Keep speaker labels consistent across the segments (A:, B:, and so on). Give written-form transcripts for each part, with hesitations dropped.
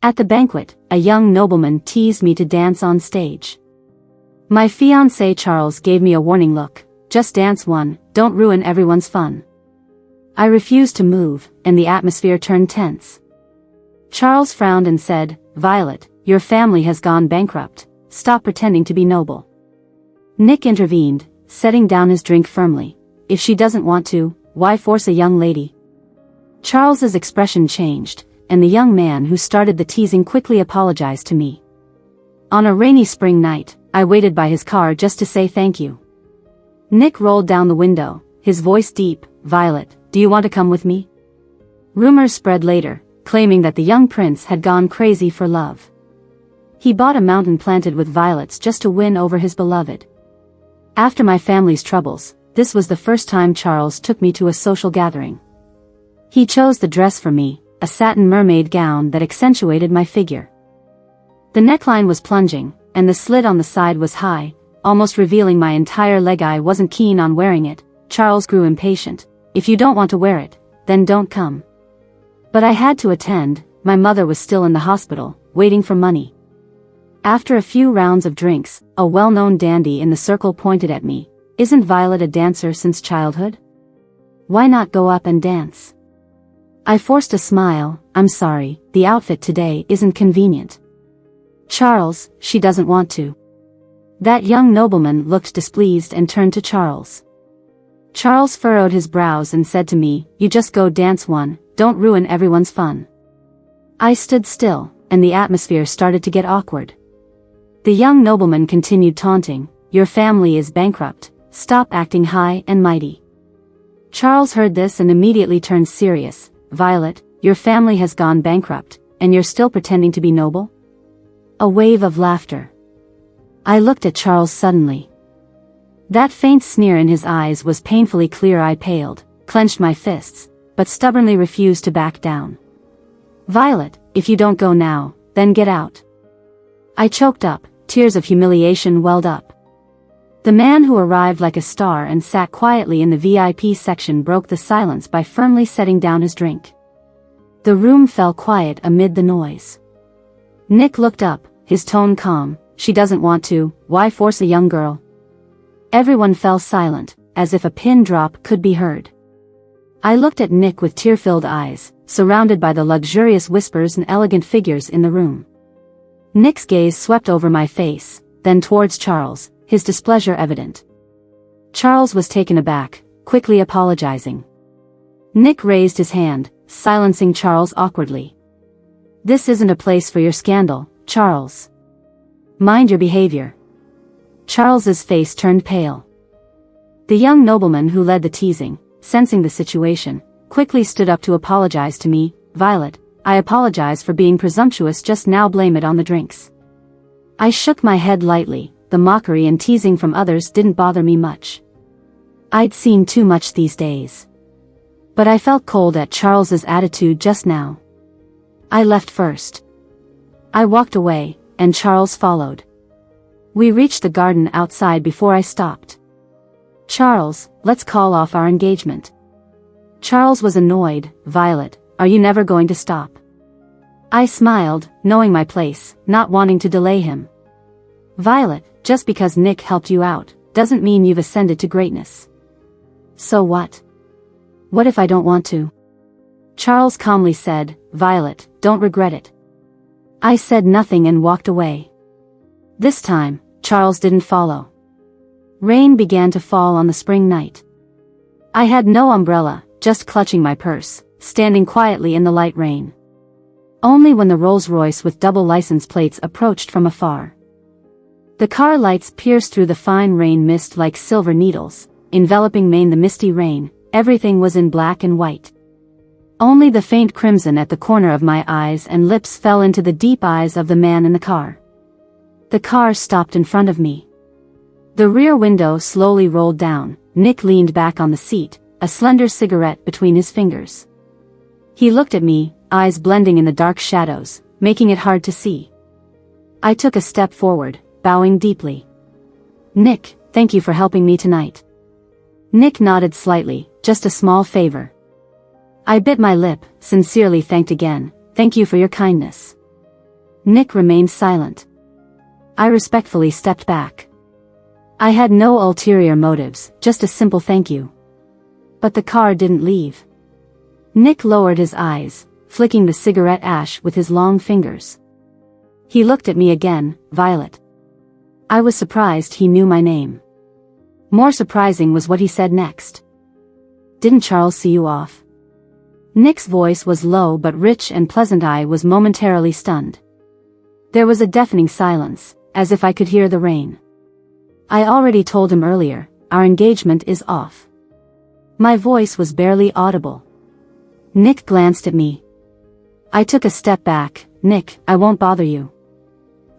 A: At the banquet, a young nobleman teased me to dance on stage. My fiancé Charles gave me a warning look. Just dance one, don't ruin everyone's fun. I refused to move, and the atmosphere turned tense. Charles frowned and said, "Violet, your family has gone bankrupt. Stop pretending to be noble." Nick intervened, setting down his drink firmly. "If she doesn't want to, why force a young lady?" Charles's expression changed, and the young man who started the teasing quickly apologized to me. On a rainy spring night, I waited by his car just to say thank you. Nick rolled down the window, his voice deep. "Violet, do you want to come with me?" Rumors spread later, claiming that the young prince had gone crazy for love. He bought a mountain planted with violets just to win over his beloved. After my family's troubles, this was the first time Charles took me to a social gathering. He chose the dress for me, a satin mermaid gown that accentuated my figure. The neckline was plunging, and the slit on the side was high, almost revealing my entire leg. I wasn't keen on wearing it. Charles grew impatient. "If you don't want to wear it, then don't come." But I had to attend. My mother was still in the hospital, waiting for money. After a few rounds of drinks, a well-known dandy in the circle pointed at me. "Isn't Violet a dancer since childhood? Why not go up and dance?" I forced a smile. "I'm sorry, the outfit today isn't convenient." "Charles, she doesn't want to." That young nobleman looked displeased and turned to Charles. Charles furrowed his brows and said to me, "You just go dance one, don't ruin everyone's fun." I stood still, and the atmosphere started to get awkward. The young nobleman continued taunting, "Your family is bankrupt, stop acting high and mighty." Charles heard this and immediately turned serious. "Violet, your family has gone bankrupt, and you're still pretending to be noble?" A wave of laughter. I looked at Charles suddenly. That faint sneer in his eyes was painfully clear. I paled, clenched my fists, but stubbornly refused to back down. "Violet, if you don't go now, then get out." I choked up, tears of humiliation welled up. The man who arrived like a star and sat quietly in the VIP section broke the silence by firmly setting down his drink. The room fell quiet amid the noise. Nick looked up, his tone calm. "She doesn't want to, why force a young girl?" Everyone fell silent, as if a pin drop could be heard. I looked at Nick with tear-filled eyes, surrounded by the luxurious whispers and elegant figures in the room. Nick's gaze swept over my face, then towards Charles, his displeasure evident. Charles was taken aback, quickly apologizing. Nick raised his hand, silencing Charles awkwardly. "This isn't a place for your scandal, Charles. Mind your behavior." Charles's face turned pale. The young nobleman who led the teasing, sensing the situation, quickly stood up to apologize to me. "Violet, I apologize for being presumptuous just now. Blame it on the drinks." I shook my head lightly. The mockery and teasing from others didn't bother me much. I'd seen too much these days. But I felt cold at Charles's attitude just now. I left first. I walked away, and Charles followed. We reached the garden outside before I stopped. "Charles, let's call off our engagement." Charles was annoyed. "Violet, are you never going to stop?" I smiled, knowing my place, not wanting to delay him. "Violet, just because Nick helped you out, doesn't mean you've ascended to greatness." "So what? What if I don't want to?" Charles calmly said, "Violet, don't regret it." I said nothing and walked away. This time, Charles didn't follow. Rain began to fall on the spring night. I had no umbrella, just clutching my purse, standing quietly in the light rain. Only when the Rolls-Royce with double license plates approached from afar. The car lights pierced through the fine rain mist like silver needles, enveloping Maine. The misty rain, everything was in black and white. Only the faint crimson at the corner of my eyes and lips fell into the deep eyes of the man in the car. The car stopped in front of me. The rear window slowly rolled down. Nick leaned back on the seat, a slender cigarette between his fingers. He looked at me, eyes blending in the dark shadows, making it hard to see. I took a step forward, bowing deeply. "Nick, thank you for helping me tonight." Nick nodded slightly, "Just a small favor." I bit my lip, sincerely thanked again. "Thank you for your kindness." Nick remained silent. I respectfully stepped back. I had no ulterior motives, just a simple thank you. But the car didn't leave. Nick lowered his eyes, flicking the cigarette ash with his long fingers. He looked at me again, Violet. I was surprised he knew my name. More surprising was what he said next. Didn't Charles see you off? Nick's voice was low but rich and pleasant. I was momentarily stunned. There was a deafening silence, as if I could hear the rain. I already told him earlier, our engagement is off. My voice was barely audible. Nick glanced at me. I took a step back. Nick, I won't bother you.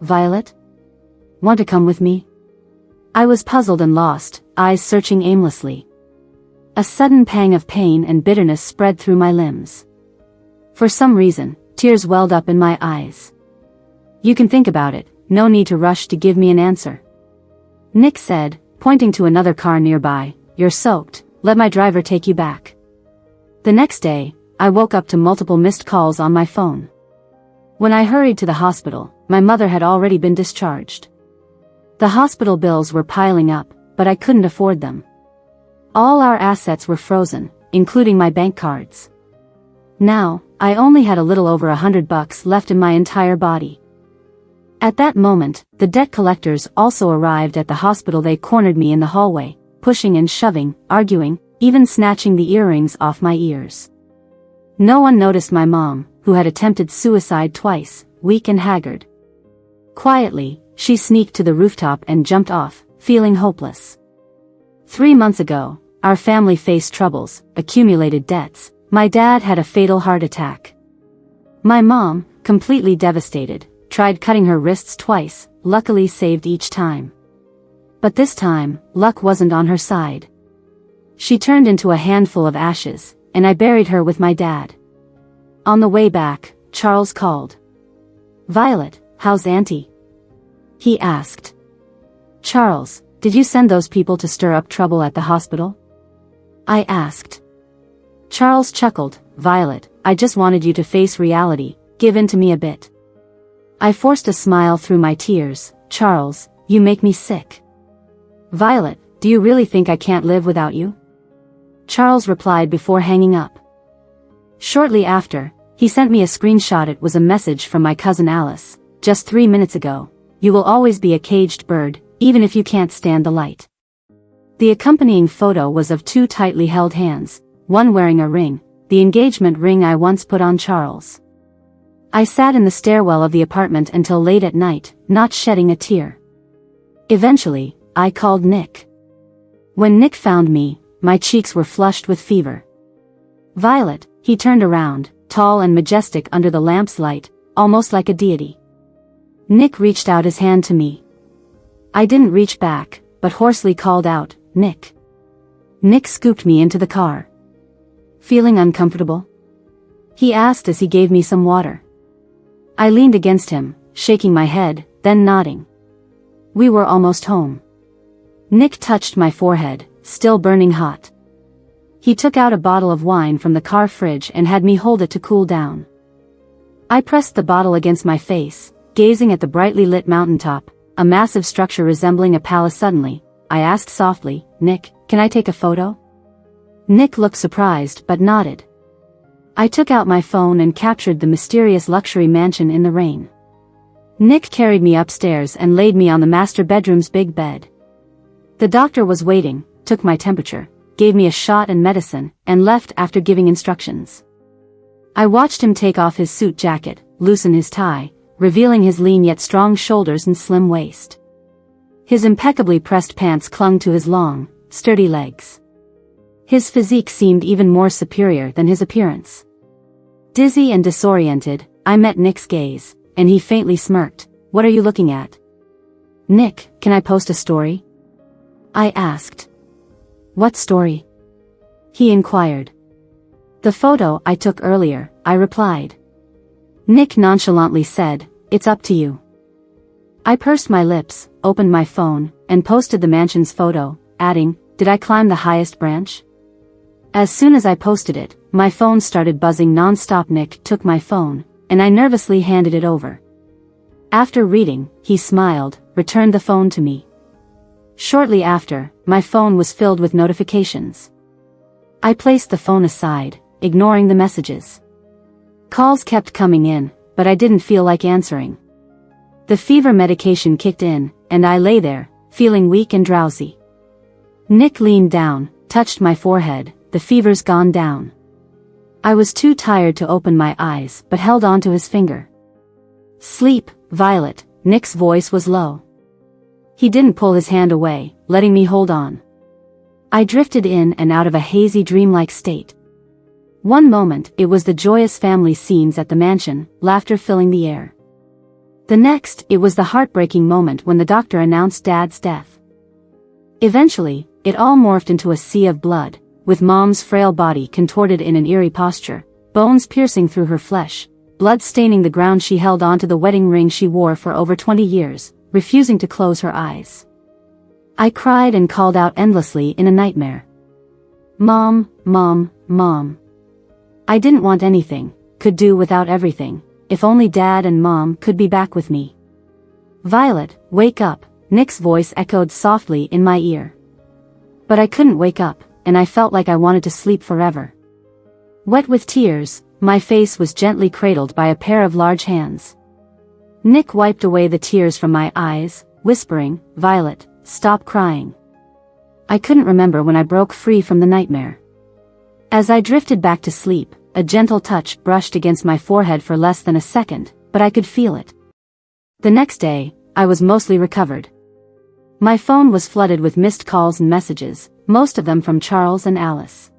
A: Violet? Want to come with me? I was puzzled and lost, eyes searching aimlessly. A sudden pang of pain and bitterness spread through my limbs. For some reason, tears welled up in my eyes. You can think about it, no need to rush to give me an answer. Nick said, pointing to another car nearby, you're soaked, let my driver take you back. The next day, I woke up to multiple missed calls on my phone. When I hurried to the hospital, my mother had already been discharged. The hospital bills were piling up, but I couldn't afford them. All our assets were frozen, including my bank cards. Now, I only had a little over $100 left in my entire body. At that moment, the debt collectors also arrived at the hospital. They cornered me in the hallway, pushing and shoving, arguing, even snatching the earrings off my ears. No one noticed my mom, who had attempted suicide twice, weak and haggard. Quietly, she sneaked to the rooftop and jumped off, feeling hopeless. 3 months ago, our family faced troubles, accumulated debts. My dad had a fatal heart attack. My mom, completely devastated, tried cutting her wrists twice, luckily saved each time. But this time, luck wasn't on her side. She turned into a handful of ashes, and I buried her with my dad. On the way back, Charles called. Violet, how's Auntie? He asked. Charles, did you send those people to stir up trouble at the hospital? I asked. Charles chuckled, Violet, I just wanted you to face reality, give in to me a bit. I forced a smile through my tears. Charles, you make me sick. Violet, do you really think I can't live without you? Charles replied before hanging up. Shortly after, he sent me a screenshot. It was a message from my cousin Alice. Just 3 minutes ago. You will always be a caged bird, even if you can't stand the light. The accompanying photo was of 2 tightly held hands, one wearing a ring, the engagement ring I once put on Charles. I sat in the stairwell of the apartment until late at night, not shedding a tear. Eventually, I called Nick. When Nick found me, my cheeks were flushed with fever. Violet, he turned around, tall and majestic under the lamp's light, almost like a deity. Nick reached out his hand to me. I didn't reach back, but hoarsely called out, Nick. Nick scooped me into the car. Feeling uncomfortable? He asked as he gave me some water. I leaned against him, shaking my head, then nodding. We were almost home. Nick touched my forehead, still burning hot. He took out a bottle of wine from the car fridge and had me hold it to cool down. I pressed the bottle against my face, gazing at the brightly lit mountaintop, a massive structure resembling a palace. Suddenly, I asked softly, Nick, can I take a photo? Nick looked surprised but nodded. I took out my phone and captured the mysterious luxury mansion in the rain. Nick carried me upstairs and laid me on the master bedroom's big bed. The doctor was waiting, took my temperature, gave me a shot and medicine, and left after giving instructions. I watched him take off his suit jacket, loosen his tie, revealing his lean yet strong shoulders and slim waist. His impeccably pressed pants clung to his long, sturdy legs. His physique seemed even more superior than his appearance. Dizzy and disoriented, I met Nick's gaze, and he faintly smirked. What are you looking at? Nick, can I post a story? I asked. What story? He inquired. The photo I took earlier, I replied. Nick nonchalantly said, it's up to you. I pursed my lips, opened my phone, and posted the mansion's photo, adding, did I climb the highest branch? As soon as I posted it, my phone started buzzing non-stop. Nick took my phone, and I nervously handed it over. After reading, he smiled, returned the phone to me. Shortly after, my phone was filled with notifications. I placed the phone aside, ignoring the messages. Calls kept coming in, but I didn't feel like answering. The fever medication kicked in, and I lay there, feeling weak and drowsy. Nick leaned down, touched my forehead. The fever's gone down. I was too tired to open my eyes but held on to his finger. Sleep, Violet, Nick's voice was low. He didn't pull his hand away, letting me hold on. I drifted in and out of a hazy dreamlike state. One moment it was the joyous family scenes at the mansion, laughter filling the air. The next it was the heartbreaking moment when the doctor announced Dad's death. Eventually, it all morphed into a sea of blood, with Mom's frail body contorted in an eerie posture, bones piercing through her flesh, blood staining the ground she held onto the wedding ring she wore for over 20 years, refusing to close her eyes. I cried and called out endlessly in a nightmare. Mom, Mom, Mom. I didn't want anything, could do without everything, if only Dad and Mom could be back with me. Violet, wake up, Nick's voice echoed softly in my ear. But I couldn't wake up, and I felt like I wanted to sleep forever. Wet with tears, my face was gently cradled by a pair of large hands. Nick wiped away the tears from my eyes, whispering, Violet, stop crying. I couldn't remember when I broke free from the nightmare. As I drifted back to sleep, a gentle touch brushed against my forehead for less than a second, but I could feel it. The next day, I was mostly recovered. My phone was flooded with missed calls and messages, most of them from Charles and Alice.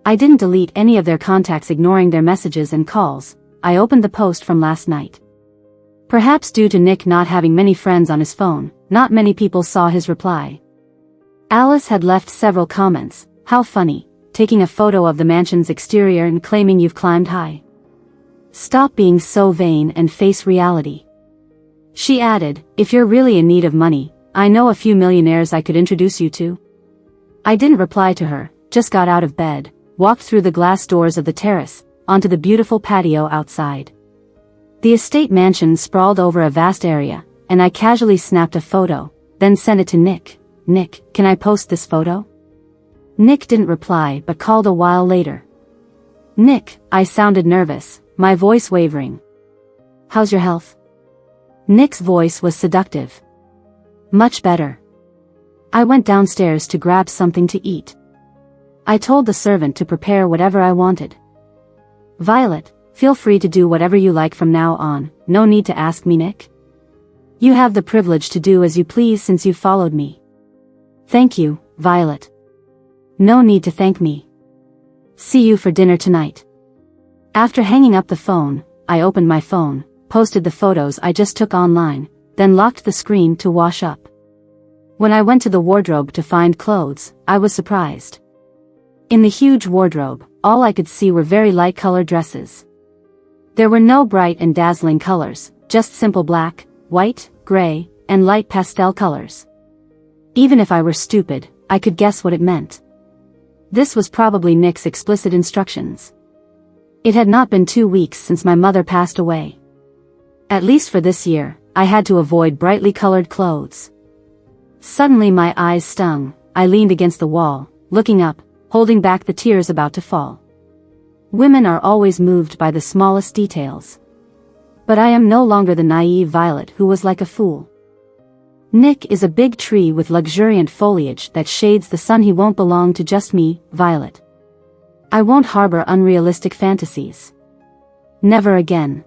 A: I didn't delete any of their contacts, ignoring their messages and calls. I opened the post from last night. Perhaps due to Nick not having many friends on his phone, not many people saw his reply. Alice had left several comments. How funny, taking a photo of the mansion's exterior and claiming you've climbed high. Stop being so vain and face reality. She added, if you're really in need of money, I know a few millionaires I could introduce you to. I didn't reply to her, just got out of bed, walked through the glass doors of the terrace, onto the beautiful patio outside. The estate mansion sprawled over a vast area, and I casually snapped a photo, then sent it to Nick. Nick, can I post this photo? Nick didn't reply but called a while later. Nick, I sounded nervous, my voice wavering. How's your health? Nick's voice was seductive. Much better. I went downstairs to grab something to eat. I told the servant to prepare whatever I wanted. Violet, feel free to do whatever you like from now on, no need to ask me, Nick. You have the privilege to do as you please since you followed me. Thank you, Violet. No need to thank me. See you for dinner tonight. After hanging up the phone, I opened my phone, posted the photos I just took online, then locked the screen to wash up. When I went to the wardrobe to find clothes, I was surprised. In the huge wardrobe, all I could see were very light-colored dresses. There were no bright and dazzling colors, just simple black, white, gray, and light pastel colors. Even if I were stupid, I could guess what it meant. This was probably Nick's explicit instructions. It had not been 2 weeks since my mother passed away. At least for this year, I had to avoid brightly colored clothes. Suddenly my eyes stung. I leaned against the wall, looking up, holding back the tears about to fall. Women are always moved by the smallest details. But I am no longer the naive Violet who was like a fool. Nick is a big tree with luxuriant foliage that shades the sun. He won't belong to just me, Violet. I won't harbor unrealistic fantasies. Never again.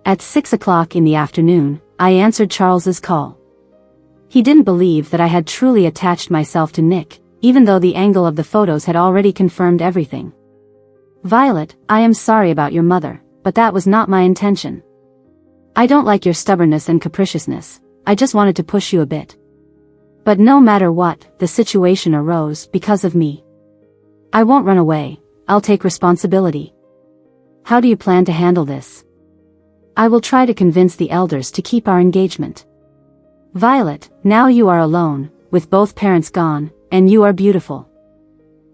A: At 6 o'clock in the afternoon, I answered Charles's call. He didn't believe that I had truly attached myself to Nick, even though the angle of the photos had already confirmed everything. Violet, I am sorry about your mother, but that was not my intention. I don't like your stubbornness and capriciousness, I just wanted to push you a bit. But no matter what, the situation arose because of me. I won't run away, I'll take responsibility. How do you plan to handle this? I will try to convince the elders to keep our engagement. Violet, now you are alone, with both parents gone, and you are beautiful.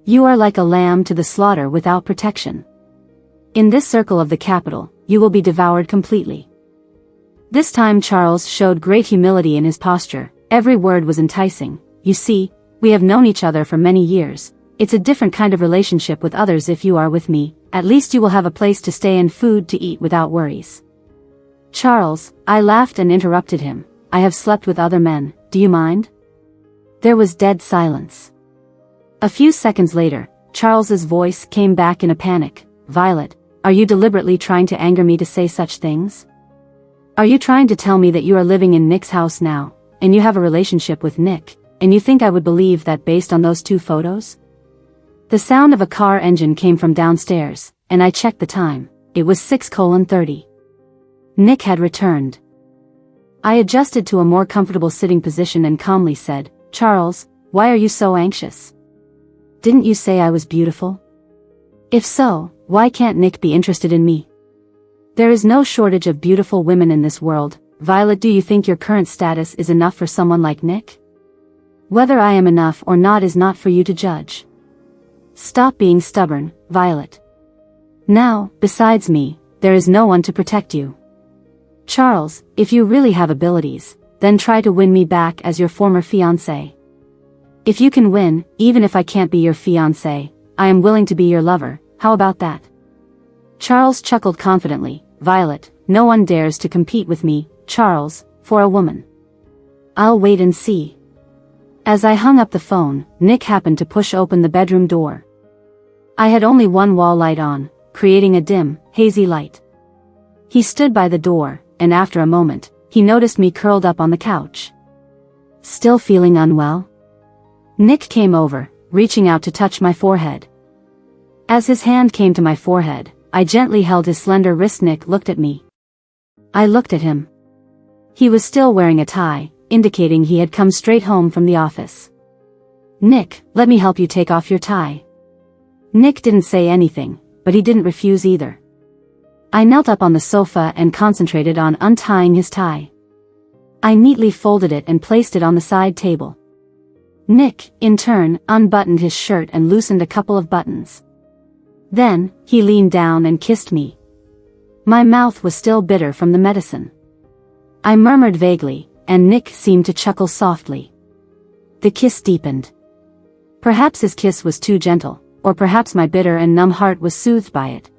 A: You are like a lamb to the slaughter without protection. In this circle of the capital, you will be devoured completely. This time Charles showed great humility in his posture. Every word was enticing. You see, we have known each other for many years. It's a different kind of relationship with others if you are with me. At least you will have a place to stay and food to eat without worries. Charles, I laughed and interrupted him. I have slept with other men, do you mind? There was dead silence. A few seconds later, Charles's voice came back in a panic. Violet, are you deliberately trying to anger me to say such things? Are you trying to tell me that you are living in Nick's house now, and you have a relationship with Nick, and you think I would believe that based on those 2 photos? The sound of a car engine came from downstairs, and I checked the time. It was 6:30. Nick had returned. I adjusted to a more comfortable sitting position and calmly said, Charles, why are you so anxious? Didn't you say I was beautiful? If so, why can't Nick be interested in me? There is no shortage of beautiful women in this world. Violet, do you think your current status is enough for someone like Nick? Whether I am enough or not is not for you to judge. Stop being stubborn, Violet. Now, besides me, there is no one to protect you. Charles, if you really have abilities, then try to win me back as your former fiancé. If you can win, even if I can't be your fiancé, I am willing to be your lover. How about that? Charles chuckled confidently. Violet, no one dares to compete with me, Charles, for a woman. I'll wait and see. As I hung up the phone, Nick happened to push open the bedroom door. I had only one wall light on, creating a dim, hazy light. He stood by the door, and after a moment, he noticed me curled up on the couch. Still feeling unwell? Nick came over, reaching out to touch my forehead. As his hand came to my forehead, I gently held his slender wrist. Nick looked at me. I looked at him. He was still wearing a tie, indicating he had come straight home from the office. Nick, let me help you take off your tie. Nick didn't say anything, but he didn't refuse either. I knelt up on the sofa and concentrated on untying his tie. I neatly folded it and placed it on the side table. Nick, in turn, unbuttoned his shirt and loosened a couple of buttons. Then, he leaned down and kissed me. My mouth was still bitter from the medicine. I murmured vaguely, and Nick seemed to chuckle softly. The kiss deepened. Perhaps his kiss was too gentle, or perhaps my bitter and numb heart was soothed by it.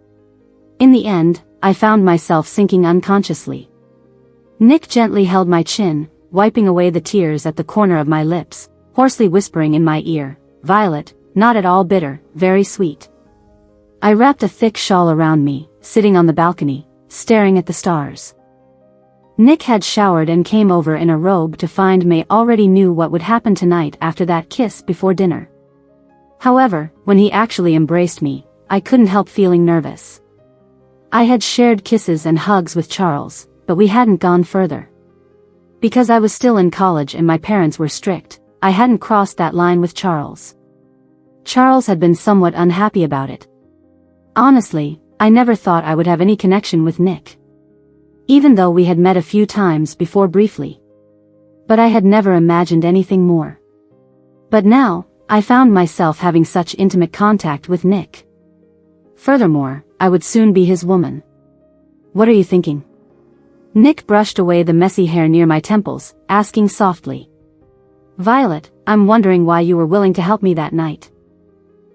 A: In the end, I found myself sinking unconsciously. Nick gently held my chin, wiping away the tears at the corner of my lips, hoarsely whispering in my ear, Violet, not at all bitter, very sweet. I wrapped a thick shawl around me, sitting on the balcony, staring at the stars. Nick had showered and came over in a robe to find May already knew what would happen tonight after that kiss before dinner. However, when he actually embraced me, I couldn't help feeling nervous. I had shared kisses and hugs with Charles, but we hadn't gone further. Because I was still in college and my parents were strict, I hadn't crossed that line with Charles. Charles had been somewhat unhappy about it. Honestly, I never thought I would have any connection with Nick. Even though we had met a few times before briefly. But I had never imagined anything more. But now, I found myself having such intimate contact with Nick. Furthermore, I would soon be his woman. What are you thinking? Nick brushed away the messy hair near my temples, asking softly. Violet, I'm wondering why you were willing to help me that night.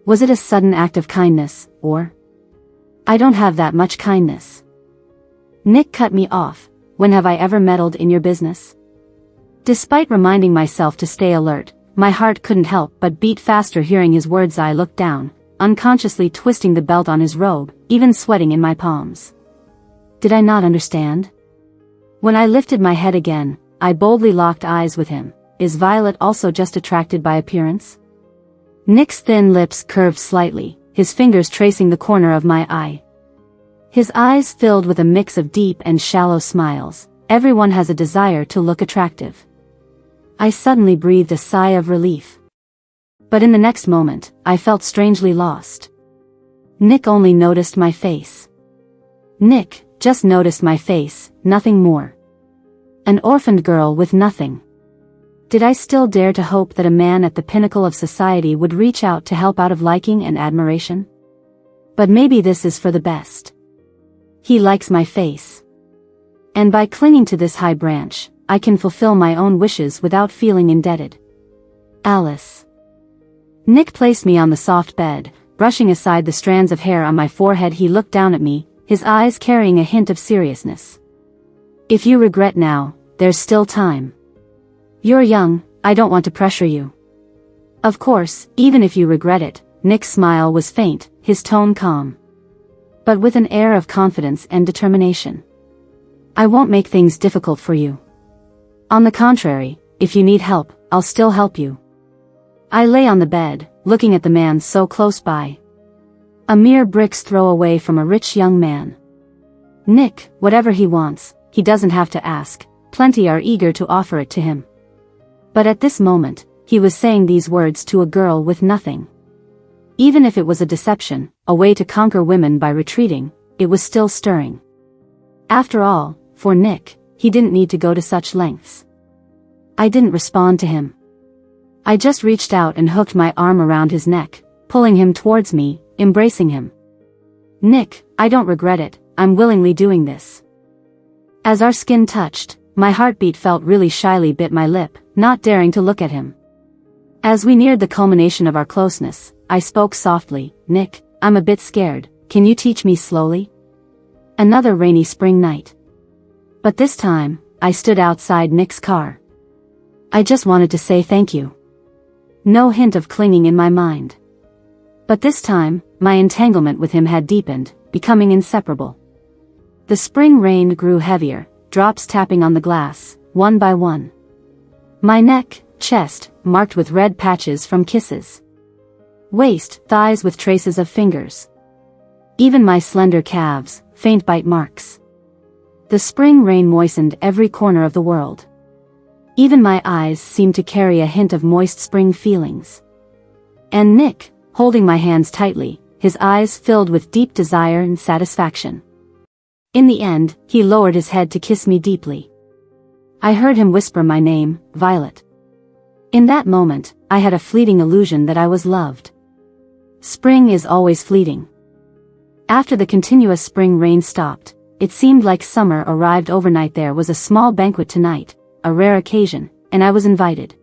A: Was it a sudden act of kindness, or? I don't have that much kindness. Nick cut me off. When have I ever meddled in your business? Despite reminding myself to stay alert, my heart couldn't help but beat faster hearing his words. I looked down, unconsciously twisting the belt on his robe, even sweating in my palms. Did I not understand? When I lifted my head again, I boldly locked eyes with him. Is Violet also just attracted by appearance? Nick's thin lips curved slightly, his fingers tracing the corner of my eye. His eyes filled with a mix of deep and shallow smiles. Everyone has a desire to look attractive. I suddenly breathed a sigh of relief. But in the next moment, I felt strangely lost. Nick only noticed my face. Nick just noticed my face, nothing more. An orphaned girl with nothing. Did I still dare to hope that a man at the pinnacle of society would reach out to help out of liking and admiration? But maybe this is for the best. He likes my face. And by clinging to this high branch, I can fulfill my own wishes without feeling indebted. Alice. Nick placed me on the soft bed, brushing aside the strands of hair on my forehead. He looked down at me, his eyes carrying a hint of seriousness. If you regret now, there's still time. You're young, I don't want to pressure you. Of course, even if you regret it, Nick's smile was faint, his tone calm, but with an air of confidence and determination. I won't make things difficult for you. On the contrary, if you need help, I'll still help you. I lay on the bed, looking at the man so close by. A mere brick's throw away from a rich young man. Nick, whatever he wants, he doesn't have to ask, plenty are eager to offer it to him. But at this moment, he was saying these words to a girl with nothing. Even if it was a deception, a way to conquer women by retreating, it was still stirring. After all, for Nick, he didn't need to go to such lengths. I didn't respond to him. I just reached out and hooked my arm around his neck, pulling him towards me, embracing him. Nick, I don't regret it, I'm willingly doing this. As our skin touched, my heartbeat felt really shyly bit my lip, not daring to look at him. As we neared the culmination of our closeness, I spoke softly, Nick, I'm a bit scared, can you teach me slowly? Another rainy spring night. But this time, I stood outside Nick's car. I just wanted to say thank you. No hint of clinging in my mind. But this time, my entanglement with him had deepened, becoming inseparable. The spring rain grew heavier, drops tapping on the glass, one by one. My neck, chest, marked with red patches from kisses. Waist, thighs with traces of fingers. Even my slender calves, faint bite marks. The spring rain moistened every corner of the world. Even my eyes seemed to carry a hint of moist spring feelings. And Nick, holding my hands tightly, his eyes filled with deep desire and satisfaction. In the end, he lowered his head to kiss me deeply. I heard him whisper my name, Violet. In that moment, I had a fleeting illusion that I was loved. Spring is always fleeting. After the continuous spring rain stopped, it seemed like summer arrived overnight. There was a small banquet tonight, a rare occasion, and I was invited.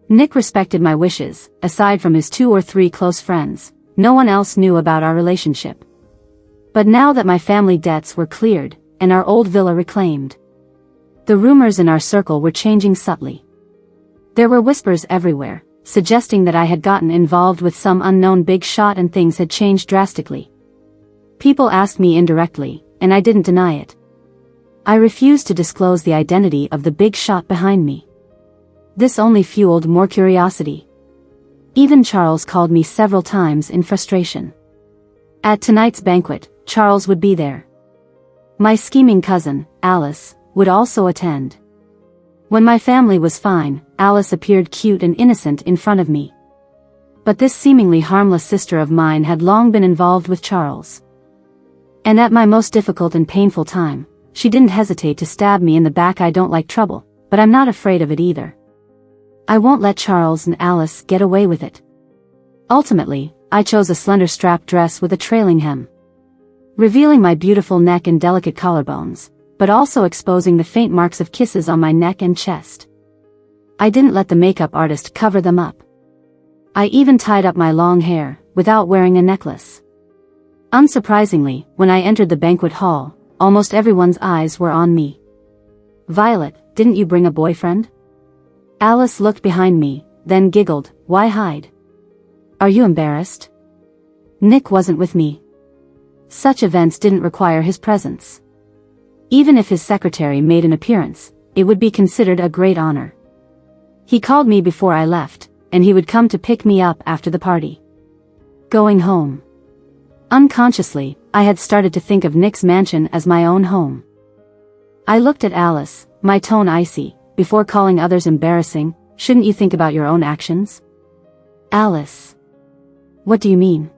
A: Nick respected my wishes. Aside from his 2 or 3 close friends, no one else knew about our relationship. But now that my family debts were cleared, and our old villa reclaimed, the rumors in our circle were changing subtly. There were whispers everywhere, suggesting that I had gotten involved with some unknown big shot and things had changed drastically. People asked me indirectly, and I didn't deny it. I refused to disclose the identity of the big shot behind me. This only fueled more curiosity. Even Charles called me several times in frustration. At tonight's banquet, Charles would be there. My scheming cousin, Alice, would also attend. When my family was fine, Alice appeared cute and innocent in front of me. But this seemingly harmless sister of mine had long been involved with Charles. And at my most difficult and painful time, she didn't hesitate to stab me in the back. I don't like trouble, but I'm not afraid of it either. I won't let Charles and Alice get away with it. Ultimately, I chose a slender strap dress with a trailing hem, revealing my beautiful neck and delicate collarbones, but also exposing the faint marks of kisses on my neck and chest. I didn't let the makeup artist cover them up. I even tied up my long hair, without wearing a necklace. Unsurprisingly, when I entered the banquet hall, almost everyone's eyes were on me. Violet, didn't you bring a boyfriend? Alice looked behind me, then giggled, why hide? Are you embarrassed? Nick wasn't with me. Such events didn't require his presence. Even if his secretary made an appearance, it would be considered a great honor. He called me before I left, and he would come to pick me up after the party. Going home. Unconsciously, I had started to think of Nick's mansion as my own home. I looked at Alice, my tone icy, before calling others embarrassing. Shouldn't you think about your own actions? Alice. What do you mean?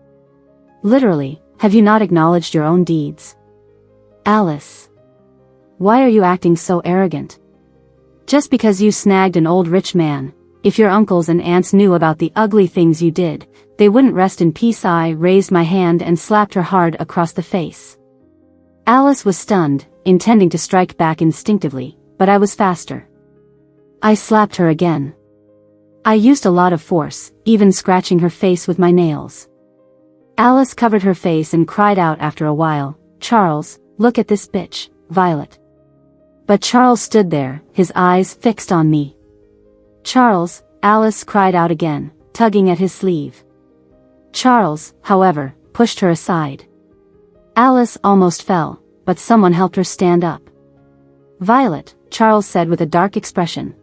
A: Literally, have you not acknowledged your own deeds? Alice. Why are you acting so arrogant? Just because you snagged an old rich man, if your uncles and aunts knew about the ugly things you did, they wouldn't rest in peace. I raised my hand and slapped her hard across the face. Alice was stunned, intending to strike back instinctively, but I was faster. I slapped her again. I used a lot of force, even scratching her face with my nails. Alice covered her face and cried out after a while, "Charles, look at this bitch, Violet." But Charles stood there, his eyes fixed on me. "Charles," Alice cried out again, tugging at his sleeve. Charles, however, pushed her aside. Alice almost fell, but someone helped her stand up. "Violet," Charles said with a dark expression.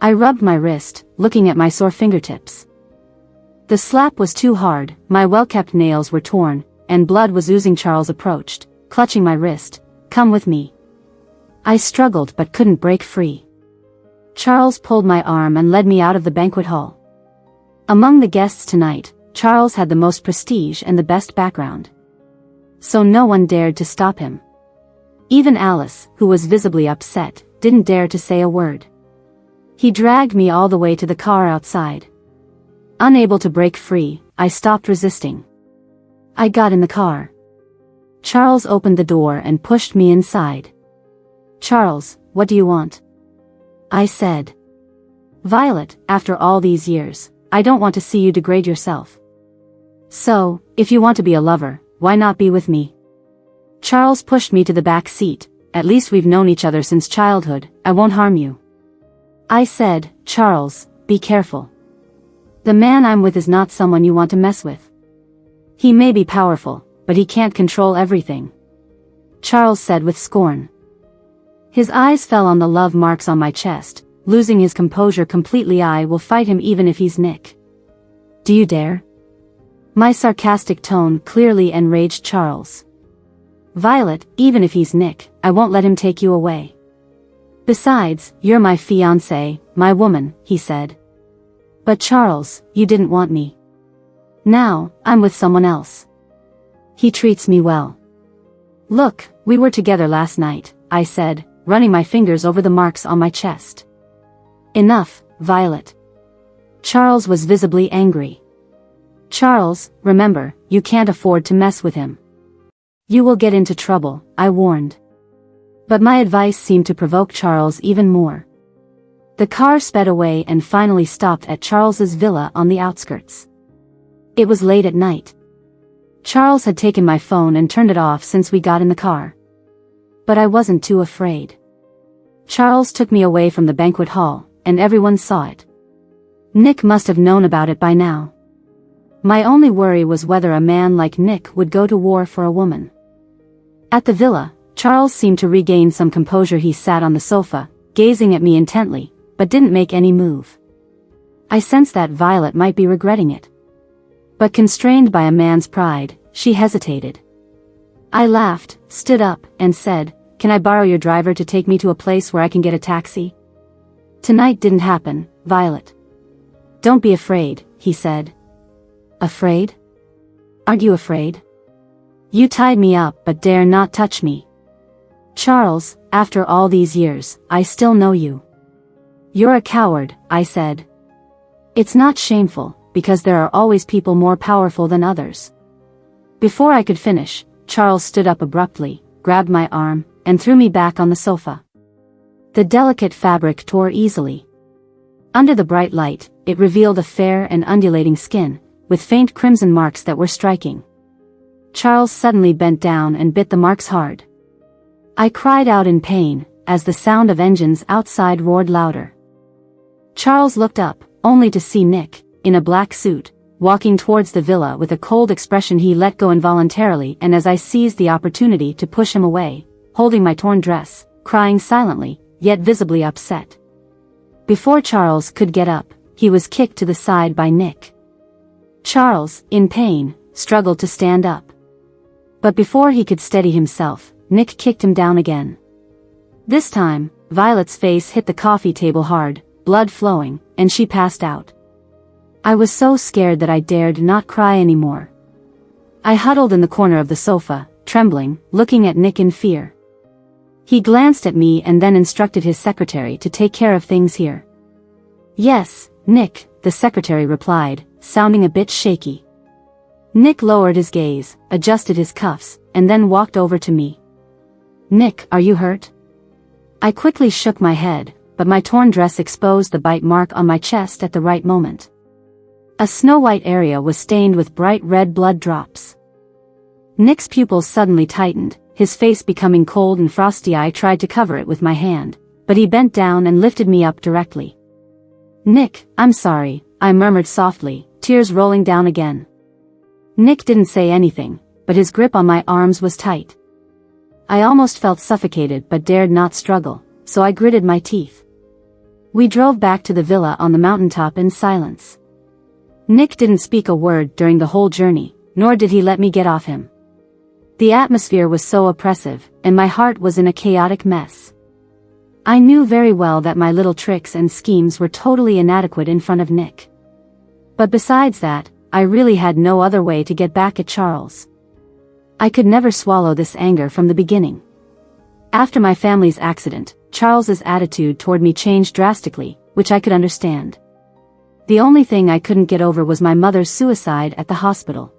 A: I rubbed my wrist, looking at my sore fingertips. The slap was too hard, my well-kept nails were torn, and blood was oozing. Charles approached, clutching my wrist. "Come with me." I struggled but couldn't break free. Charles pulled my arm and led me out of the banquet hall. Among the guests tonight, Charles had the most prestige and the best background. So no one dared to stop him. Even Alice, who was visibly upset, didn't dare to say a word. He dragged me all the way to the car outside. Unable to break free, I stopped resisting. I got in the car. Charles opened the door and pushed me inside. "Charles, what do you want?" I said. "Violet, after all these years, I don't want to see you degrade yourself. So, if you want to be a lover, why not be with me?" Charles pushed me to the back seat. "At least we've known each other since childhood, I won't harm you." I said, "Charles, be careful. The man I'm with is not someone you want to mess with. He may be powerful, but he can't control everything," Charles said with scorn. His eyes fell on the love marks on my chest. Losing his composure completely. "I will fight him even if he's Nick. Do you dare?" My sarcastic tone clearly enraged Charles. "Violet, even if he's Nick, I won't let him take you away. Besides, you're my fiancée, my woman," he said. "But Charles, you didn't want me. Now, I'm with someone else. He treats me well." "Look, we were together last night," I said, running my fingers over the marks on my chest. "Enough, Violet." Charles was visibly angry. "Charles, remember, you can't afford to mess with him. You will get into trouble," I warned. But my advice seemed to provoke Charles even more. The car sped away and finally stopped at Charles's villa on the outskirts. It was late at night. Charles had taken my phone and turned it off since we got in the car. But I wasn't too afraid. Charles took me away from the banquet hall, and everyone saw it. Nick must have known about it by now. My only worry was whether a man like Nick would go to war for a woman. At the villa, Charles seemed to regain some composure. He sat on the sofa, gazing at me intently, but didn't make any move. I sensed that Violet might be regretting it. But constrained by a man's pride, she hesitated. I laughed, stood up, and said, "Can I borrow your driver to take me to a place where I can get a taxi?" "Tonight didn't happen, Violet." "Don't be afraid," he said. "Afraid? Aren't you afraid? You tied me up but dare not touch me. Charles, after all these years, I still know you. You're a coward," I said. "It's not shameful, because there are always people more powerful than others." Before I could finish, Charles stood up abruptly, grabbed my arm, and threw me back on the sofa. The delicate fabric tore easily. Under the bright light, it revealed a fair and undulating skin, with faint crimson marks that were striking. Charles suddenly bent down and bit the marks hard. I cried out in pain, as the sound of engines outside roared louder. Charles looked up, only to see Nick, in a black suit, walking towards the villa with a cold expression. He let go involuntarily, and as I seized the opportunity to push him away, holding my torn dress, crying silently, yet visibly upset. Before Charles could get up, he was kicked to the side by Nick. Charles, in pain, struggled to stand up. But before he could steady himself, Nick kicked him down again. This time, Violet's face hit the coffee table hard, blood flowing, and she passed out. I was so scared that I dared not cry anymore. I huddled in the corner of the sofa, trembling, looking at Nick in fear. He glanced at me and then instructed his secretary to take care of things here. "Yes, Nick," the secretary replied, sounding a bit shaky. Nick lowered his gaze, adjusted his cuffs, and then walked over to me. "Nick, are you hurt?" I quickly shook my head, but my torn dress exposed the bite mark on my chest at the right moment. A snow-white area was stained with bright red blood drops. Nick's pupils suddenly tightened, his face becoming cold and frosty. I tried to cover it with my hand, but he bent down and lifted me up directly. "Nick, I'm sorry," I murmured softly, tears rolling down again. Nick didn't say anything, but his grip on my arms was tight. I almost felt suffocated but dared not struggle, so I gritted my teeth. We drove back to the villa on the mountaintop in silence. Nick didn't speak a word during the whole journey, nor did he let me get off him. The atmosphere was so oppressive, and my heart was in a chaotic mess. I knew very well that my little tricks and schemes were totally inadequate in front of Nick. But besides that, I really had no other way to get back at Charles. I could never swallow this anger from the beginning. After my family's accident, Charles's attitude toward me changed drastically, which I could understand. The only thing I couldn't get over was my mother's suicide at the hospital.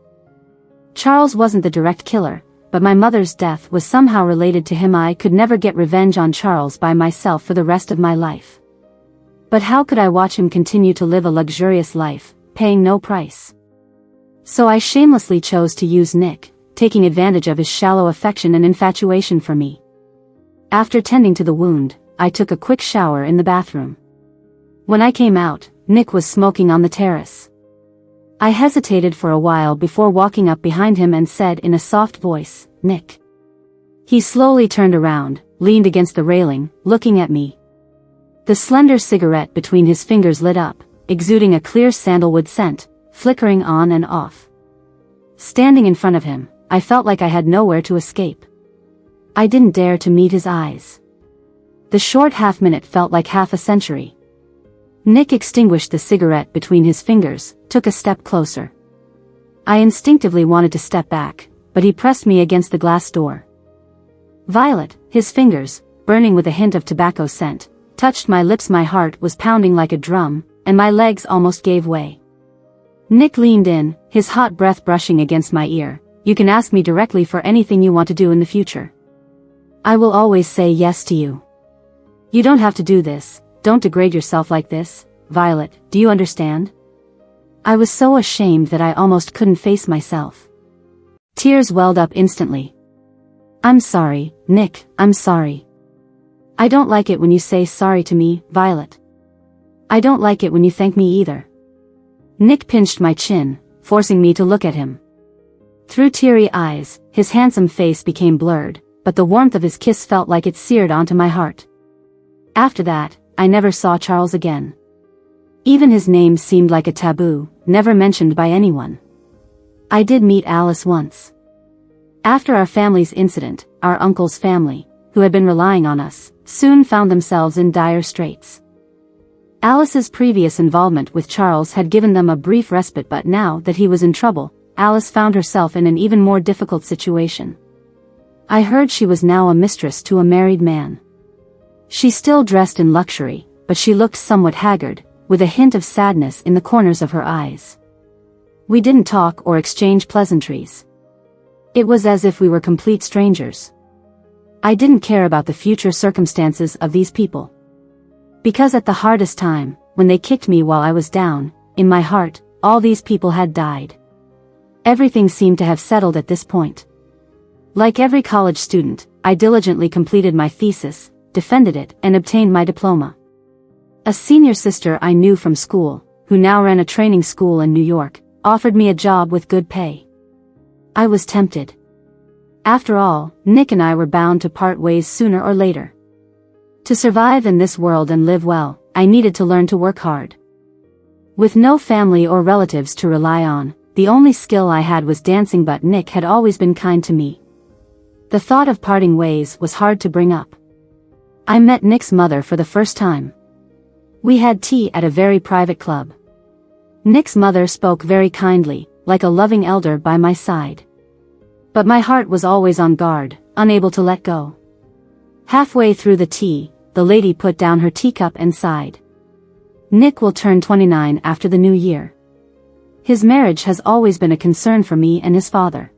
A: Charles wasn't the direct killer, but my mother's death was somehow related to him. I could never get revenge on Charles by myself for the rest of my life. But how could I watch him continue to live a luxurious life, paying no price? So I shamelessly chose to use Nick, taking advantage of his shallow affection and infatuation for me. After tending to the wound, I took a quick shower in the bathroom. When I came out, Nick was smoking on the terrace. I hesitated for a while before walking up behind him and said in a soft voice, "Nick." He slowly turned around, leaned against the railing, looking at me. The slender cigarette between his fingers lit up, exuding a clear sandalwood scent, flickering on and off. Standing in front of him, I felt like I had nowhere to escape. I didn't dare to meet his eyes. The short half-minute felt like half a century. Nick extinguished the cigarette between his fingers, took a step closer. I instinctively wanted to step back, but he pressed me against the glass door. Violet, his fingers, burning with a hint of tobacco scent, touched my lips. My heart was pounding like a drum, and my legs almost gave way. Nick leaned in, his hot breath brushing against my ear. "You can ask me directly for anything you want to do in the future. I will always say yes to you. You don't have to do this. Don't degrade yourself like this, Violet, do you understand?" I was so ashamed that I almost couldn't face myself. Tears welled up instantly. "I'm sorry, Nick, I'm sorry. I don't like it when you say sorry to me, Violet. I don't like it when you thank me either." Nick pinched my chin, forcing me to look at him. Through teary eyes, his handsome face became blurred, but the warmth of his kiss felt like it seared onto my heart. After that, I never saw Charles again. Even his name seemed like a taboo, never mentioned by anyone. I did meet Alice once. After our family's incident, our uncle's family, who had been relying on us, soon found themselves in dire straits. Alice's previous involvement with Charles had given them a brief respite, but now that he was in trouble, Alice found herself in an even more difficult situation. I heard she was now a mistress to a married man. She still dressed in luxury, but she looked somewhat haggard, with a hint of sadness in the corners of her eyes. We didn't talk or exchange pleasantries. It was as if we were complete strangers. I didn't care about the future circumstances of these people. Because at the hardest time, when they kicked me while I was down, in my heart, all these people had died. Everything seemed to have settled at this point. Like every college student, I diligently completed my thesis, defended it, and obtained my diploma. A senior sister I knew from school, who now ran a training school in New York, offered me a job with good pay. I was tempted. After all, Nick and I were bound to part ways sooner or later. To survive in this world and live well, I needed to learn to work hard. With no family or relatives to rely on, the only skill I had was dancing, but Nick had always been kind to me. The thought of parting ways was hard to bring up. I met Nick's mother for the first time. We had tea at a very private club. Nick's mother spoke very kindly, like a loving elder by my side. But my heart was always on guard, unable to let go. Halfway through the tea, the lady put down her teacup and sighed. "Nick will turn 29 after the new year. His marriage has always been a concern for me and his father.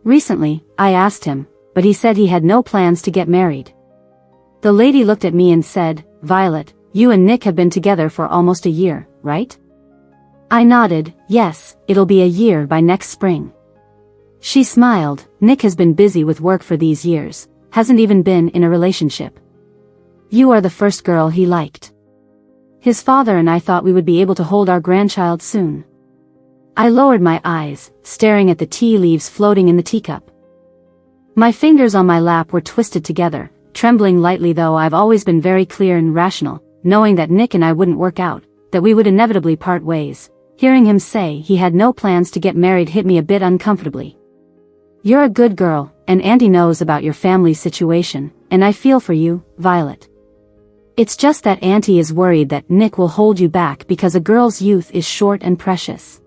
A: Recently, I asked him, but he said he had no plans to get married. The lady looked at me and said, "Violet, you and Nick have been together for almost a year, right?" I nodded, "Yes, it'll be a year by next spring." She smiled. "Nick has been busy with work for these years, hasn't even been in a relationship. You are the first girl he liked. His father and I thought we would be able to hold our grandchild soon." I lowered my eyes, staring at the tea leaves floating in the teacup. My fingers on my lap were twisted together, trembling lightly, though I've always been very clear and rational, knowing that Nick and I wouldn't work out, that we would inevitably part ways. Hearing him say he had no plans to get married hit me a bit uncomfortably. "You're a good girl, and Auntie knows about your family situation, and I feel for you, Violet. It's just that Auntie is worried that Nick will hold you back because a girl's youth is short and precious."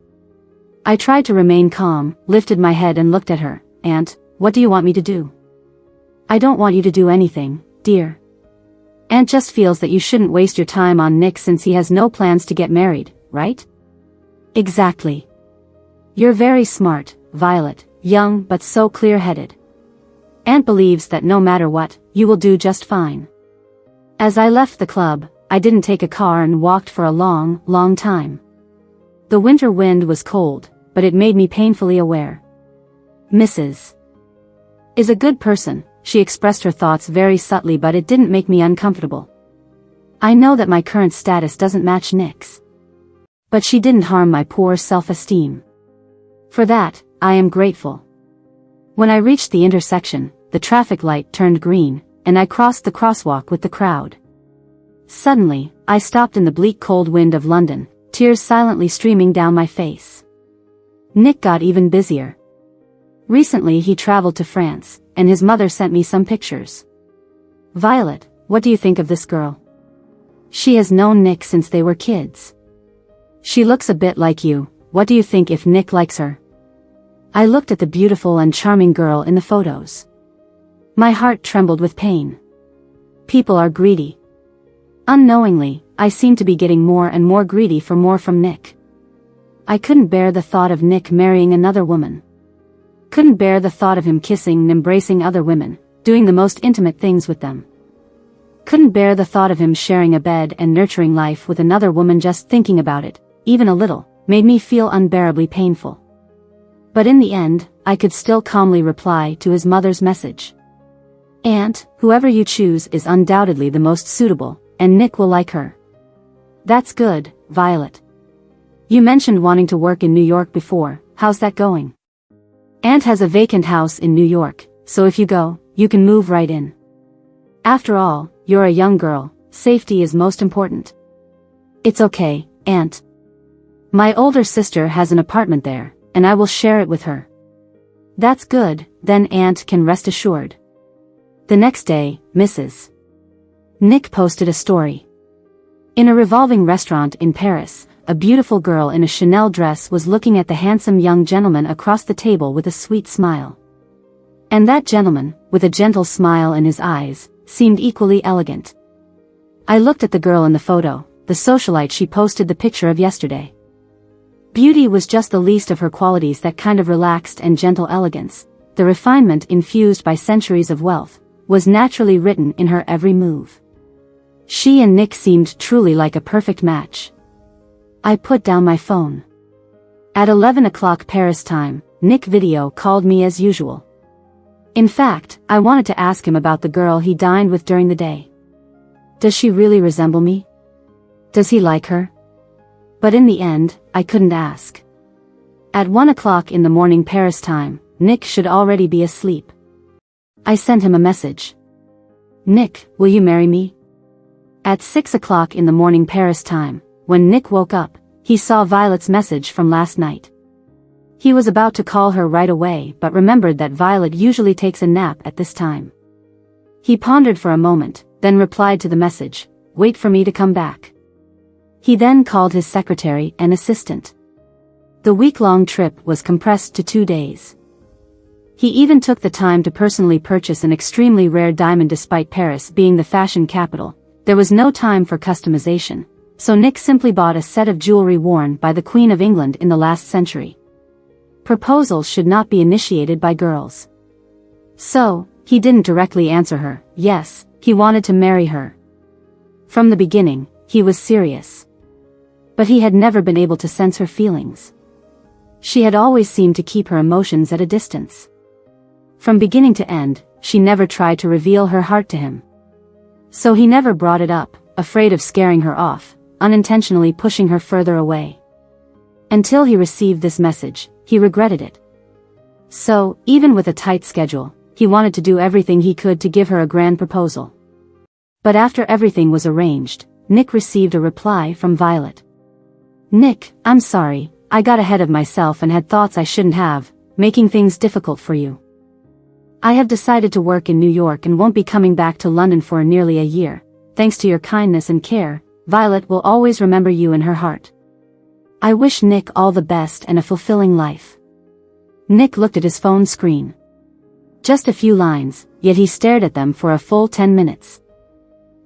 A: I tried to remain calm, lifted my head and looked at her. "Aunt, what do you want me to do?" "I don't want you to do anything, dear. Aunt just feels that you shouldn't waste your time on Nick since he has no plans to get married, right?" "Exactly. You're very smart, Violet, young but so clear-headed. Aunt believes that no matter what, you will do just fine." As I left the club, I didn't take a car and walked for a long, long time. The winter wind was cold, but it made me painfully aware. Mrs. is a good person. She expressed her thoughts very subtly, but it didn't make me uncomfortable. I know that my current status doesn't match Nick's. But she didn't harm my poor self-esteem. For that, I am grateful. When I reached the intersection, the traffic light turned green, and I crossed the crosswalk with the crowd. Suddenly, I stopped in the bleak cold wind of London, tears silently streaming down my face. Nick got even busier. Recently he traveled to France, and his mother sent me some pictures. "Violet, what do you think of this girl? She has known Nick since they were kids. She looks a bit like you. What do you think if Nick likes her?" I looked at the beautiful and charming girl in the photos. My heart trembled with pain. People are greedy. Unknowingly, I seemed to be getting more and more greedy for more from Nick. I couldn't bear the thought of Nick marrying another woman. Couldn't bear the thought of him kissing and embracing other women, doing the most intimate things with them. Couldn't bear the thought of him sharing a bed and nurturing life with another woman. Just thinking about it, even a little, made me feel unbearably painful. But in the end, I could still calmly reply to his mother's message. "Aunt, whoever you choose is undoubtedly the most suitable, and Nick will like her." "That's good, Violet. You mentioned wanting to work in New York before. How's that going?" "Aunt has a vacant house in New York, so if you go, you can move right in. After all, you're a young girl, safety is most important." "It's okay, Aunt. My older sister has an apartment there, and I will share it with her." "That's good, then Aunt can rest assured." The next day, Mrs. Nick posted a story. In a revolving restaurant in Paris, a beautiful girl in a Chanel dress was looking at the handsome young gentleman across the table with a sweet smile. And that gentleman, with a gentle smile in his eyes, seemed equally elegant. I looked at the girl in the photo, the socialite she posted the picture of yesterday. Beauty was just the least of her qualities, that kind of relaxed and gentle elegance, the refinement infused by centuries of wealth, was naturally written in her every move. She and Nick seemed truly like a perfect match. I put down my phone. At 11 o'clock Paris time, Nick video called me as usual. In fact, I wanted to ask him about the girl he dined with during the day. Does she really resemble me? Does he like her? But in the end, I couldn't ask. At 1 o'clock in the morning Paris time, Nick should already be asleep. I sent him a message. "Nick, will you marry me?" At 6 o'clock in the morning Paris time, when Nick woke up, he saw Violet's message from last night. He was about to call her right away, but remembered that Violet usually takes a nap at this time. He pondered for a moment, then replied to the message, "Wait for me to come back." He then called his secretary and assistant. The week-long trip was compressed to 2 days. He even took the time to personally purchase an extremely rare diamond. Despite Paris being the fashion capital, there was no time for customization, so Nick simply bought a set of jewelry worn by the Queen of England in the last century. Proposals should not be initiated by girls. So, He didn't directly answer her. Yes, he wanted to marry her. From the beginning, he was serious. But he had never been able to sense her feelings. She had always seemed to keep her emotions at a distance. From beginning to end, she never tried to reveal her heart to him. So he never brought it up, afraid of scaring her off, unintentionally pushing her further away. Until he received this message, he regretted it. So, even with a tight schedule, he wanted to do everything he could to give her a grand proposal. But after everything was arranged, Nick received a reply from Violet. "Nick, I'm sorry, I got ahead of myself and had thoughts I shouldn't have, making things difficult for you. I have decided to work in New York and won't be coming back to London for nearly a year. Thanks to your kindness and care, Violet will always remember you in her heart. I wish Nick all the best and a fulfilling life." Nick looked at his phone screen. Just a few lines, yet he stared at them for a full 10 minutes.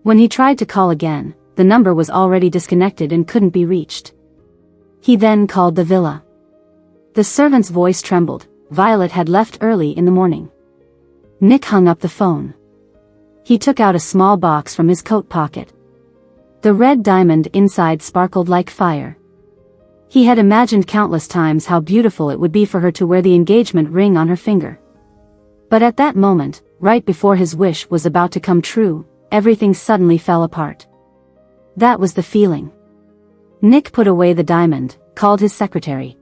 A: When he tried to call again, the number was already disconnected and couldn't be reached. He then called the villa. The servant's voice trembled. Violet had left early in the morning. Nick hung up the phone. He took out a small box from his coat pocket. The red diamond inside sparkled like fire. He had imagined countless times how beautiful it would be for her to wear the engagement ring on her finger. But at that moment, right before his wish was about to come true, everything suddenly fell apart. That was the feeling. Nick put away the diamond, called his secretary.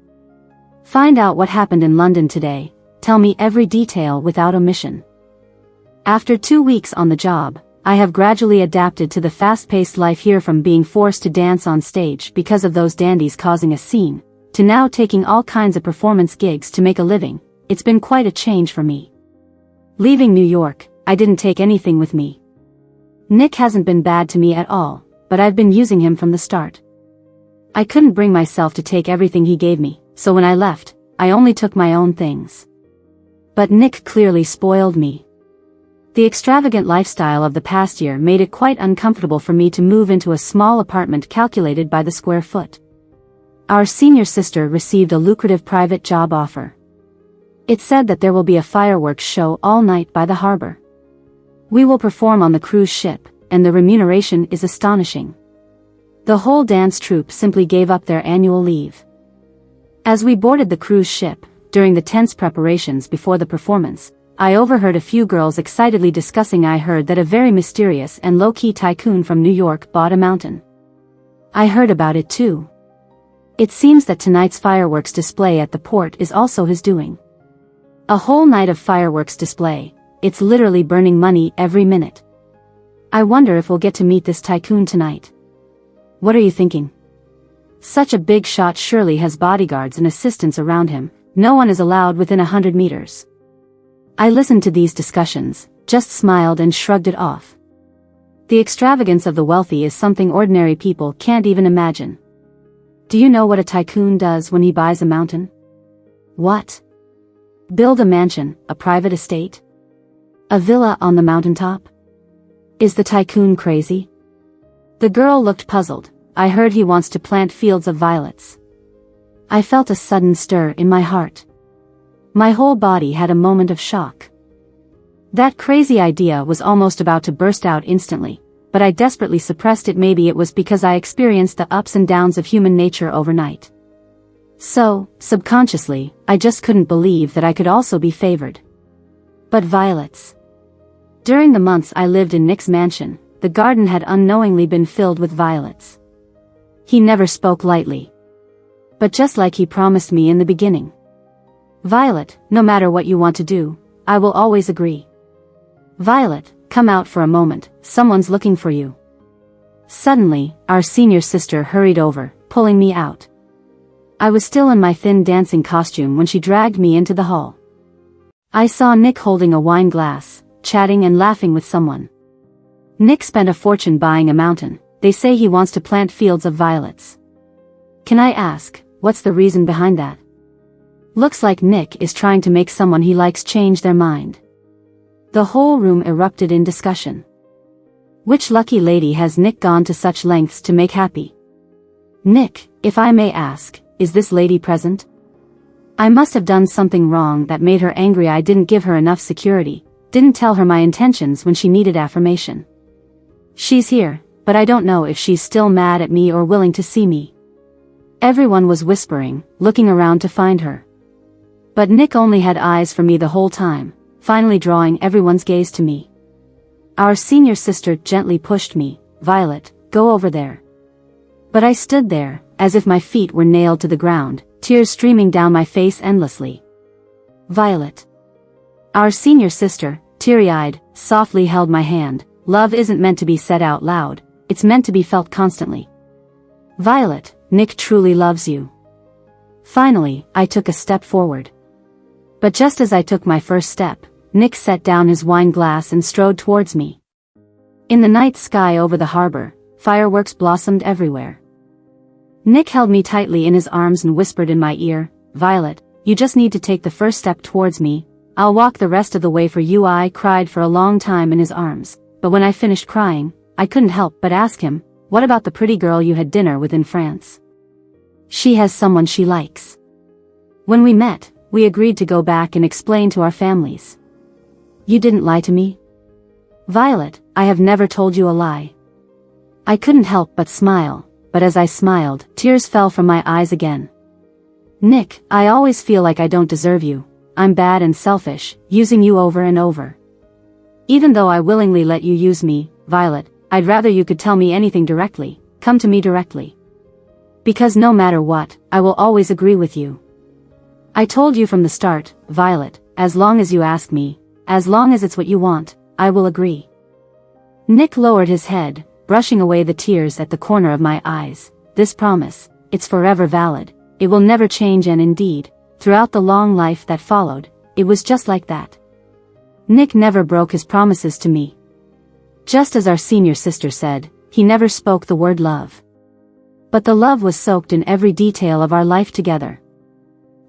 A: "Find out what happened in London today, tell me every detail without omission." After 2 weeks on the job, I have gradually adapted to the fast-paced life here, from being forced to dance on stage because of those dandies causing a scene, to now taking all kinds of performance gigs to make a living. It's been quite a change for me. Leaving New York, I didn't take anything with me. Nick hasn't been bad to me at all, but I've been using him from the start. I couldn't bring myself to take everything he gave me, so when I left, I only took my own things. But Nick clearly spoiled me. The extravagant lifestyle of the past year made it quite uncomfortable for me to move into a small apartment calculated by the square foot. Our senior sister received a lucrative private job offer. It said that there will be a fireworks show all night by the harbor. We will perform on the cruise ship, and the remuneration is astonishing. The whole dance troupe simply gave up their annual leave. As we boarded the cruise ship, during the tense preparations before the performance, I overheard a few girls excitedly discussing. I heard that a very mysterious and low-key tycoon from New York bought a mountain. I heard about it too. It seems that tonight's fireworks display at the port is also his doing. A whole night of fireworks display, it's literally burning money every minute. I wonder if we'll get to meet this tycoon tonight. What are you thinking? Such a big shot surely has bodyguards and assistants around him. No one is allowed within 100 meters. I listened to these discussions, just smiled and shrugged it off. The extravagance of the wealthy is something ordinary people can't even imagine. Do you know what a tycoon does when he buys a mountain? What? Build a mansion, a private estate? A villa on the mountaintop? Is the tycoon crazy? The girl looked puzzled. I heard he wants to plant fields of violets. I felt a sudden stir in my heart. My whole body had a moment of shock. That crazy idea was almost about to burst out instantly, but I desperately suppressed it. Maybe it was because I experienced the ups and downs of human nature overnight. So, subconsciously, I just couldn't believe that I could also be favored. But violets. During the months I lived in Nick's mansion, the garden had unknowingly been filled with violets. He never spoke lightly. But just like he promised me in the beginning. Violet, no matter what you want to do, I will always agree. Violet, come out for a moment, someone's looking for you. Suddenly, our senior sister hurried over, pulling me out. I was still in my thin dancing costume when she dragged me into the hall. I saw Nick holding a wine glass, chatting and laughing with someone. Nick spent a fortune buying a mountain. They say he wants to plant fields of violets. Can I ask, what's the reason behind that? Looks like Nick is trying to make someone he likes change their mind. The whole room erupted in discussion. Which lucky lady has Nick gone to such lengths to make happy? Nick, if I may ask, is this lady present? I must have done something wrong that made her angry. I didn't give her enough security. didn't tell her my intentions when she needed affirmation. She's here, but I don't know if she's still mad at me or willing to see me. Everyone was whispering, looking around to find her. But Nick only had eyes for me the whole time, finally drawing everyone's gaze to me. Our senior sister gently pushed me, "Violet, go over there." But I stood there, as if my feet were nailed to the ground, tears streaming down my face endlessly. "Violet." Our senior sister, teary-eyed, softly held my hand. "Love isn't meant to be said out loud, it's meant to be felt constantly. Violet, Nick truly loves you." Finally, I took a step forward. But just as I took my first step, Nick set down his wine glass and strode towards me. In the night sky over the harbor, fireworks blossomed everywhere. Nick held me tightly in his arms and whispered in my ear, "Violet, you just need to take the first step towards me. I'll walk the rest of the way for you." I cried for a long time in his arms, but when I finished crying, I couldn't help but ask him, "What about the pretty girl you had dinner with in France? She has someone she likes." When we met, we agreed to go back and explain to our families. "You didn't lie to me?" "Violet, I have never told you a lie." I couldn't help but smile, but as I smiled, tears fell from my eyes again. "Nick, I always feel like I don't deserve you. I'm bad and selfish, using you over and over. Even though I willingly let you use me, Violet, I'd rather you could tell me anything directly, come to me directly. Because no matter what, I will always agree with you. I told you from the start, Violet, as long as you ask me, as long as it's what you want, I will agree." Nick lowered his head, brushing away the tears at the corner of my eyes. "This promise, it's forever valid, it will never change, and indeed, throughout the long life that followed, it was just like that." Nick never broke his promises to me. Just as our senior sister said, he never spoke the word love. But the love was soaked in every detail of our life together.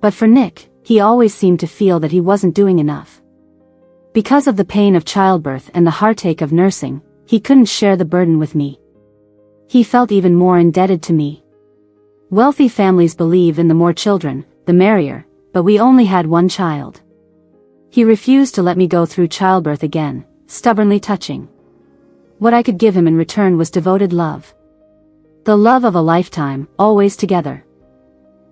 A: But for Nick, he always seemed to feel that he wasn't doing enough. Because of the pain of childbirth and the heartache of nursing, he couldn't share the burden with me. He felt even more indebted to me. Wealthy families believe in the more children, the merrier, but we only had one child. He refused to let me go through childbirth again, stubbornly touching. What I could give him in return was devoted love. The love of a lifetime, always together.